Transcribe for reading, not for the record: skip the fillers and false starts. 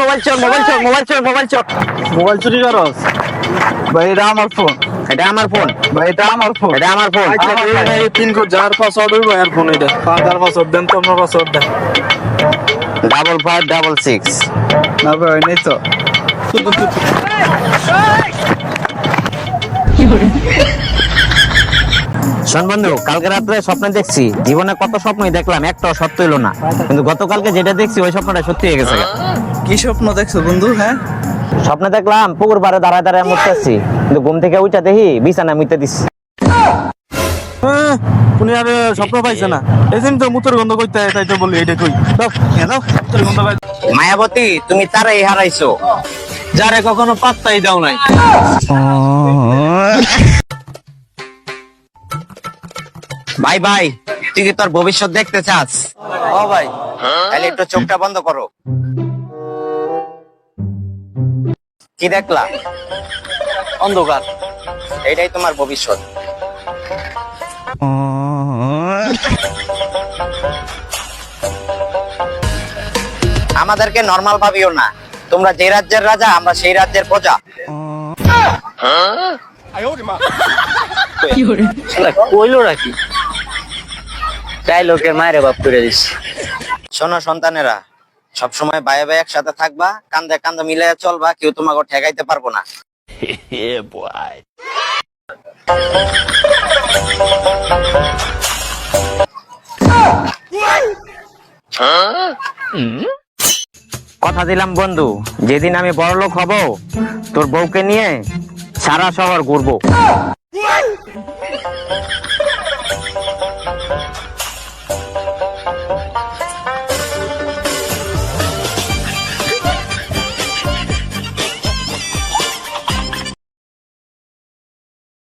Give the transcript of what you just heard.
Mobile চোর, mobile চোর, mobile চোর, মোবাইল চোর। মোবাইল চুরি করস? ভাই এটা আমার ফোন। এটা আমার ফোন, ভাই এটা আমার ফোন। এটা আমার ফোন। এই পিন কোড যার পাসওয়ার্ড হইব এর ফোন এটা। যার পাসওয়ার্ড দেন তো আপনার পাসওয়ার্ড দেন। 5566। না ভাই নেই তো। শোন বন্ধু, কালকে রাত্রে স্বপ্নে দেখছি, জীবনে কত স্বপ্নই দেখলাম, একটাও সত্য হইলো না। কিন্তু গতকালকে যেটা দেখছি ওই স্বপ্নটা সত্যি হয়ে গেছে। কি স্বপ্ন দেখছো বন্ধু? হ্যাঁ স্বপ্নে দেখলাম পুকুর পাড়ে দাঁড়ায় দাঁড়ায় মুততেছি, কিন্তু ঘুম থেকে উঠা দেখি বিছানা মুতে দিচ্ছি। উনি আর স্বপ্ন পাইছে না, এই জন্য তো মুতের গন্ধ কইতে তাই তো বলি এটা কই দাও দাও মুতের গন্ধ পাই। মায়াবতী, তুমি তারাই হারাইছো যারে কখনো পাত্তাই দাও নাই। ভাই ভাই, তুই কি তোর ভবিষ্যৎ দেখতে চাস? ও ভাই তাহলে একটু চোখটা বন্ধ করো। কি দেখলা? অন্ধকার। এটাই তোমার ভবিষ্যৎ। আমাদেরকে নরমাল ভাবিও না, তোমরা যে রাজ্যের রাজা, আমরা সেই রাজ্যের প্রজা। কইলো নাকি তাই লোকের মায়ের বাপ করে দিস। শোনো সন্তানেরা, সবসময় ভাই ভাই একসাথে থাকবা, কান্দে কান্দে মিলে চলবা, কেউ তোমাকে ঠেকাইতে পারবো না। কথা দিলাম বন্ধু, যেদিন আমি বড়লোক হব, তোর বউকে নিয়ে সারা শহর ঘুরবো।